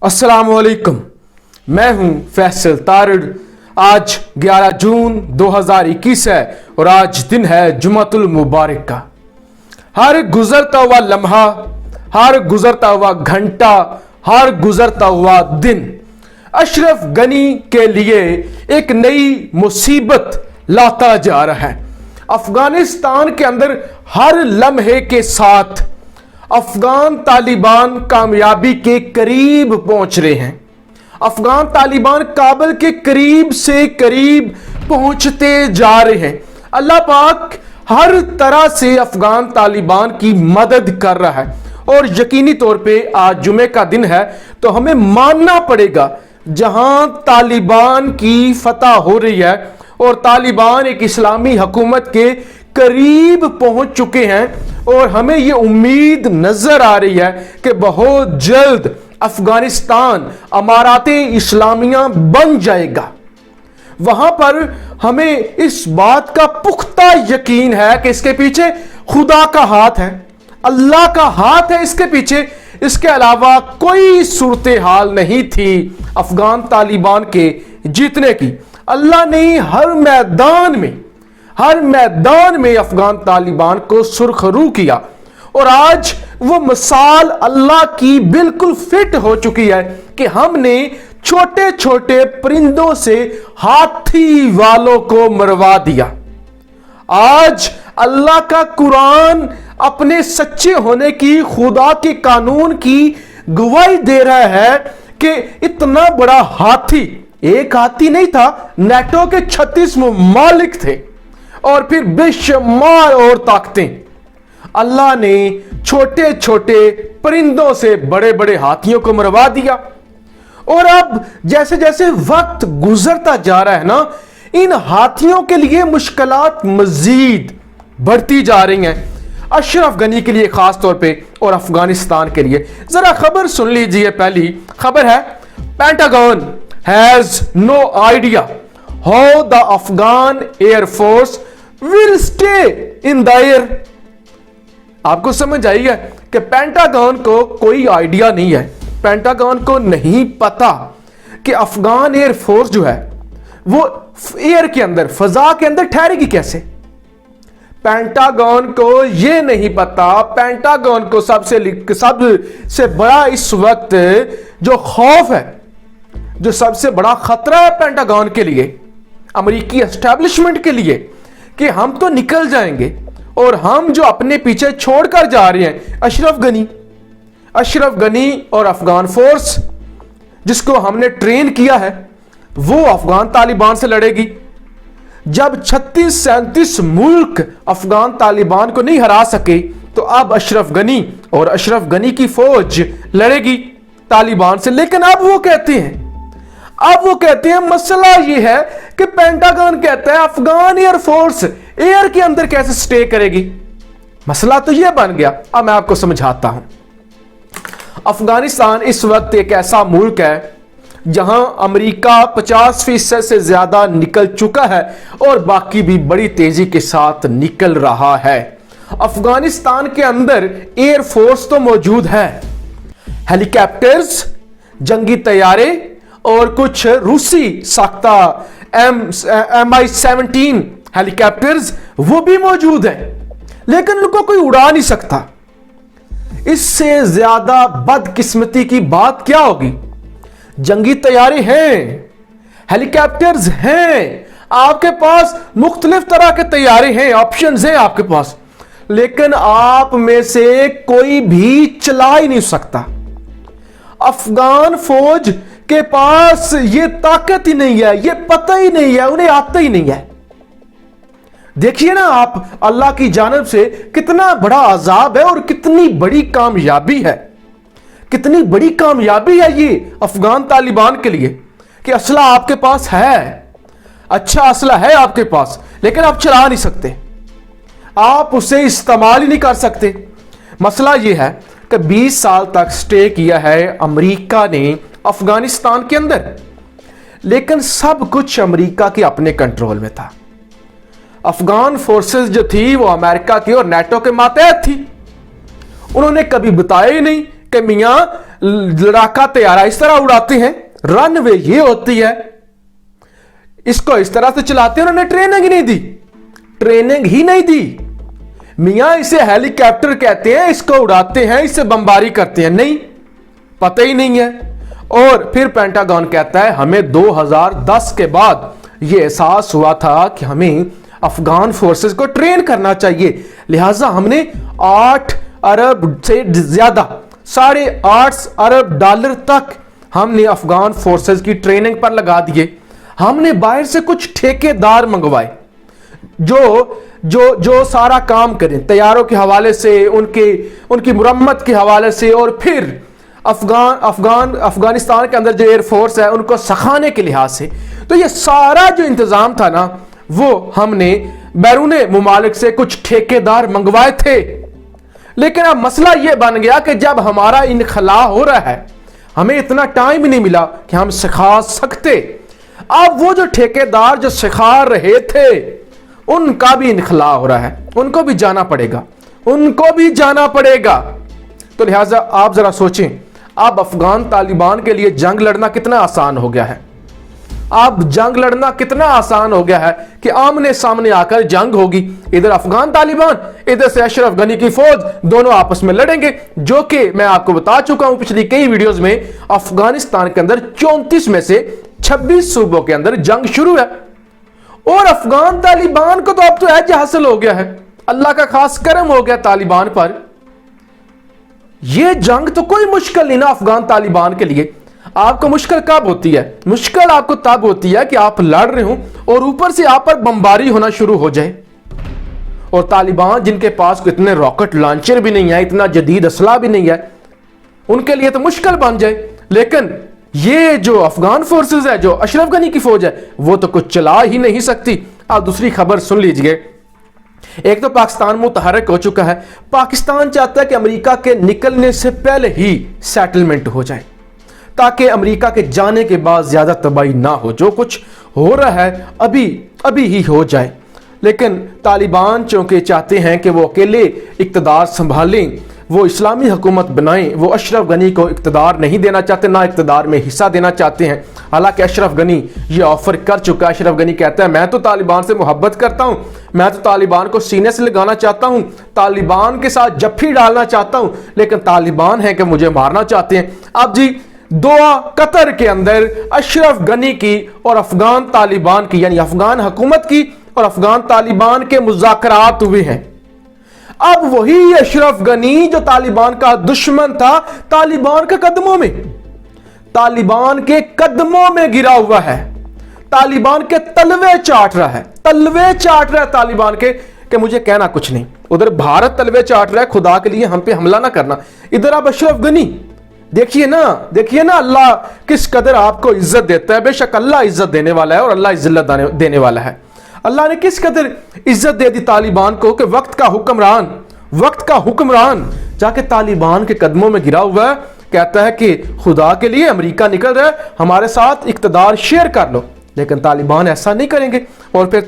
अस्सलामुअलैकुम, मैं हूं फैसल तारिड़। आज 11 जून 2021 है और आज दिन है जुमातुल मुबारक का। हर गुजरता हुआ लम्हा, हर गुजरता हुआ घंटा, हर गुजरता हुआ दिन अशरफ गनी के लिए एक नई मुसीबत लाता जा रहा है। अफगानिस्तान के अंदर हर लम्हे के साथ अफगान तालिबान कामयाबी के करीब पहुंच रहे हैं। अफगान तालिबान काबल के करीब से करीब पहुंचते जा रहे हैं। अल्लाह पाक हर तरह से अफगान तालिबान की मदद कर रहा है और यकीनी तौर पे आज जुमे का दिन है तो हमें मानना पड़ेगा जहां तालिबान की फतह हो रही है और तालिबान एक इस्लामी हुकूमत के करीब पहुंच चुके हैं और हमें यह उम्मीद नजर आ रही है कि बहुत जल्द अफगानिस्तान अमाराते इस्लामिया बन जाएगा। वहां पर हमें इस बात का पुख्ता यकीन है कि इसके पीछे खुदा का हाथ है, अल्लाह का हाथ है इसके पीछे। इसके अलावा कोई सूरत हाल नहीं थी अफगान तालिबान के जीतने की। अल्लाह ने हर मैदान में अफगान तालिबान को सुरखरू किया और आज वो मिसाल अल्लाह की बिल्कुल फिट हो चुकी है कि हमने छोटे छोटे परिंदों से हाथी वालों को मरवा दिया। आज अल्लाह का कुरान अपने सच्चे होने की, खुदा के कानून की गवाही दे रहा है कि इतना बड़ा हाथी एक हाथी नहीं था, नेटो के 36 ममालिक थे और फिर बेशुमार और ताकतें। अल्लाह ने छोटे छोटे परिंदों से बड़े बड़े हाथियों को मरवा दिया। और अब जैसे जैसे वक्त गुजरता जा रहा है ना, इन हाथियों के लिए मुश्किलात मजीद बढ़ती जा रही हैं। अशरफ गनी के लिए खास तौर पे और अफगानिस्तान के लिए जरा खबर सुन लीजिए। पहली खबर है, Pentagon has no idea how the Afghan air force will stay in the air. आपको समझ आई है कि पेंटागन को कोई आइडिया नहीं है, पेंटागन को नहीं पता कि अफगान एयरफोर्स जो है वो एयर के अंदर, फजा के अंदर ठहरेगी कैसे। पेंटागन को यह नहीं पता, पेंटागन को सबसे बड़ा इस वक्त जो खौफ है, जो सबसे बड़ा खतरा है पेंटागन के लिए, अमेरिकी एस्टेब्लिशमेंट के लिए, कि हम तो निकल जाएंगे और हम जो अपने पीछे छोड़कर जा रहे हैं अशरफ गनी और अफगान फोर्स जिसको हमने ट्रेन किया है, वो अफगान तालिबान से लड़ेगी। जब 36-37 मुल्क अफगान तालिबान को नहीं हरा सके तो अब अशरफ गनी और अशरफ गनी की फौज लड़ेगी तालिबान से। लेकिन अब वो कहते हैं मसला ये है कि पेंटागन कहता है अफगान एयरफोर्स एयर के अंदर कैसे स्टे करेगी। मसला तो ये बन गया। अब मैं आपको समझाता हूं। अफगानिस्तान इस वक्त एक ऐसा मुल्क है जहां अमेरिका 50% से ज्यादा निकल चुका है और बाकी भी बड़ी तेजी के साथ निकल रहा है। अफगानिस्तान के अंदर एयरफोर्स तो मौजूद है, हेलीकॉप्टर्स, जंगी तैयारे और कुछ रूसी साख्ता MI-17 हेलीकॉप्टर्स वो भी मौजूद है, लेकिन उनको कोई उड़ा नहीं सकता। इससे ज्यादा बदकिस्मती की बात क्या होगी। जंगी तैयारे हैं, हेलीकॉप्टर्स हैं, आपके पास मुख्तलिफ तरह के तैयारे हैं, ऑप्शंस हैं आपके पास, लेकिन आप में से कोई भी चला ही नहीं सकता। अफगान फौज के पास ये ताकत ही नहीं है, ये पता ही नहीं है, उन्हें आता ही नहीं है। देखिए ना आप, अल्लाह की जानिब से कितना बड़ा अजाब है और कितनी बड़ी कामयाबी है, कितनी बड़ी कामयाबी है ये अफगान तालिबान के लिए कि असला आपके पास है, अच्छा असला है आपके पास, लेकिन आप चला नहीं सकते, आप उसे इस्तेमाल ही नहीं कर सकते। मसला ये है कि 20 साल तक स्टे किया है अमेरिका ने अफगानिस्तान के अंदर, लेकिन सब कुछ अमेरिका के अपने कंट्रोल में था। अफगान फोर्सेस जो थी वो अमेरिका की और नेटो के मातहत थी। उन्होंने कभी बताया ही नहीं कि मियां लड़ाका तैयारा इस तरह उड़ाते हैं, रनवे ये होती है, इसको इस तरह से चलाते हैं। उन्होंने ट्रेनिंग नहीं दी, ट्रेनिंग ही नहीं दी। मियां इसे हेलीकॉप्टर कहते हैं, इसको उड़ाते हैं, इससे बमबारी करते हैं, नहीं, पता ही नहीं है। और फिर पेंटागन कहता है हमें 2010 के बाद यह एहसास हुआ था कि हमें अफगान फोर्सेस को ट्रेन करना चाहिए, लिहाजा हमने 8 अरब से ज्यादा, $8.5 अरब तक हमने अफगान फोर्सेस की ट्रेनिंग पर लगा दिए। हमने बाहर से कुछ ठेकेदार मंगवाए जो सारा काम करें, तैयारों के हवाले से, उनकी मुरम्मत के हवाले से, और फिर अफगानिस्तान के अंदर जो एयरफोर्स है उनको सिखाने के लिहाज से। तो ये सारा जो इंतजाम था ना, वो हमने बैरूने मुमालिक से कुछ ठेकेदार मंगवाए थे। लेकिन अब मसला यह बन गया कि जब हमारा इनखला हो रहा है, हमें इतना टाइम नहीं मिला कि हम सिखा सकते। अब वो जो ठेकेदार जो सिखा रहे थे उनका भी इनखला हो रहा है, उनको भी जाना पड़ेगा, उनको भी जाना पड़ेगा। तो लिहाजा आप जरा सोचें, अब अफगान तालिबान के लिए जंग लड़ना कितना आसान हो गया है। अब जंग लड़ना कितना आसान हो गया है कि आमने सामने आकर जंग होगी, इधर अफगान तालिबान, इधर से अशरफ गनी की फौज, दोनों आपस में लड़ेंगे। जो कि मैं आपको बता चुका हूं पिछली कई वीडियोस में, अफगानिस्तान के अंदर 34 में से 26 सूबों के अंदर जंग शुरू है। और अफगान तालिबान को तो अब तो ऐज हासिल हो गया है, अल्लाह का खास करम हो गया तालिबान पर। यह जंग तो कोई मुश्किल नहीं ना अफगान तालिबान के लिए। आपको मुश्किल कब होती है? मुश्किल आपको तब होती है कि आप लड़ रहे हो और ऊपर से आप पर बमबारी होना शुरू हो जाए, और तालिबान जिनके पास इतने रॉकेट लॉन्चर भी नहीं है, इतना जदीद असला भी नहीं है, उनके लिए तो मुश्किल बन जाए। लेकिन ये जो अफगान फोर्सेस है, जो अशरफ गनी की फौज है, वो तो कुछ चला ही नहीं सकती। आप दूसरी खबर सुन लीजिए। एक तो पाकिस्तान मुतहरक हो चुका है। पाकिस्तान चाहता है कि अमेरिका के निकलने से पहले ही सेटलमेंट हो जाए, ताकि अमेरिका के जाने के बाद ज्यादा तबाही ना हो। जो कुछ हो रहा है अभी ही हो जाए। लेकिन तालिबान चूंकि चाहते हैं कि वो अकेले इक्तदार संभालें, वो इस्लामी हुकूमत बनाएं, वो अशरफ गनी को इक्तदार नहीं देना चाहते, ना इक्तदार में हिस्सा देना चाहते हैं। हालांकि अशरफ गनी ये ऑफर कर चुका है। अशरफ गनी कहता है मैं तो तालिबान से मोहब्बत करता हूं, मैं तो तालिबान को सीने से लगाना चाहता हूं, तालिबान के साथ जफ्फी डालना चाहता हूं, लेकिन तालिबान है कि मुझे मारना चाहते हैं। अब जी दोहा कतर के अंदर अशरफ गनी की और अफगान तालिबान की, यानी अफगान हुकूमत की और अफगान तालिबान के मुज़ाकरात हुए हैं। अब वही अशरफ गनी जो तालिबान का दुश्मन था, तालिबान के कदमों में, तालिबान के कदमों में गिरा हुआ है, तालिबान के तलवे चाट रहा है, तलवे चाट रहा है तालिबान के, कि मुझे कहना कुछ नहीं। उधर भारत तलवे चाट रहा है, खुदा के लिए हम पे हमला ना करना। इधर आप अशरफ गनी देखिए ना अल्लाह किस कदर आपको इज्जत देता है। बेशक अल्लाह इज्जत देने वाला है और अल्लाह इज्जत देने वाला है। अल्लाह ने किस कदर इज्जत दे दी तालिबान को कि वक्त का हुक्मरान जाके तालिबान के कदमों में गिरा हुआ है, कहता है कि खुदा के लिए अमेरिका निकल रहा है, हमारे साथ इक्तदार शेयर कर लो। लेकिन तालिबान ऐसा नहीं करेंगे। और फिर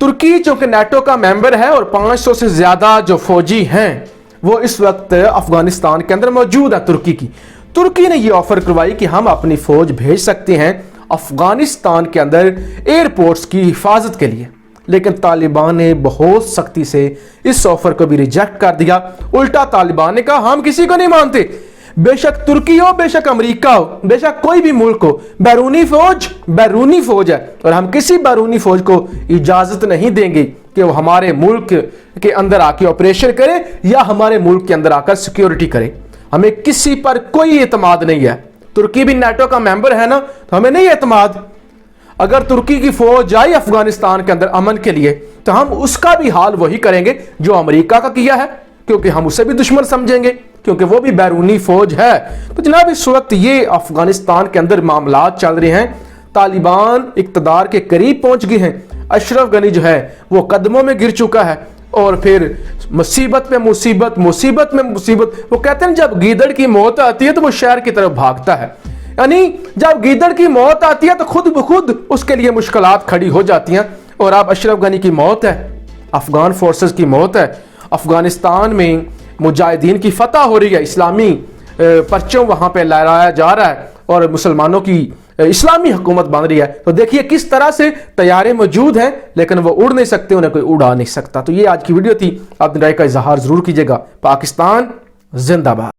तुर्की चूंकि नाटो का मेंबर है और 500 से ज्यादा जो फौजी हैं वो इस वक्त अफगानिस्तान के अंदर मौजूद है। तुर्की ने यह ऑफर करवाई कि हम अपनी फौज भेज सकते हैं अफगानिस्तान के अंदर एयरपोर्ट्स की हिफाजत के लिए। लेकिन तालिबान ने बहुत सख्ती से इस ऑफर को भी रिजेक्ट कर दिया। उल्टा तालिबान ने कहा हम किसी को नहीं मानते, बेशक तुर्की हो, बेशक अमेरिका हो, बेशक कोई भी मुल्क हो, बैरूनी फौज है और हम किसी बैरूनी फौज को इजाजत नहीं देंगे कि वो हमारे मुल्क के अंदर आके ऑपरेशन करे या हमारे मुल्क के अंदर आकर सिक्योरिटी करे। हमें किसी पर कोई एतमाद नहीं है। तुर्की भी नाटो का मेंबर है ना, तो हमें नहीं एतमाद। अगर तुर्की की फौज आई अफगानिस्तान के अंदर अमन के लिए, तो हम उसका भी हाल वही करेंगे जो अमेरिका का किया है, क्योंकि हम उसे भी दुश्मन समझेंगे, क्योंकि वो भी बैरूनी फौज है। तो जनाब इस वक्त ये अफगानिस्तान के अंदर मामला चल रहे हैं। तालिबान इक्तदार के करीब पहुंच गए हैं। अशरफ गनी जो है वो कदमों में गिर चुका है। और फिर मुसीबत में मुसीबत। वो कहते हैं जब गीदड़ की मौत आती है तो वो शहर की तरफ भागता है, यानी जब गीदड़ की मौत आती है तो खुद ब खुद उसके लिए मुश्किलात खड़ी हो जाती हैं। और अब अशरफ गनी की मौत है, अफगान फोर्सेस की मौत है, अफगानिस्तान में मुजाहिदीन की फतह हो रही है, इस्लामी परचम वहां पे लहराया जा रहा है और मुसलमानों की इस्लामी हुकूमत बन रही है। तो देखिए किस तरह से तैयारे मौजूद हैं, लेकिन वो उड़ नहीं सकते, उन्हें कोई उड़ा नहीं सकता। तो ये आज की वीडियो थी, अपनी राय का इजहार जरूर कीजिएगा। पाकिस्तान जिंदाबाद।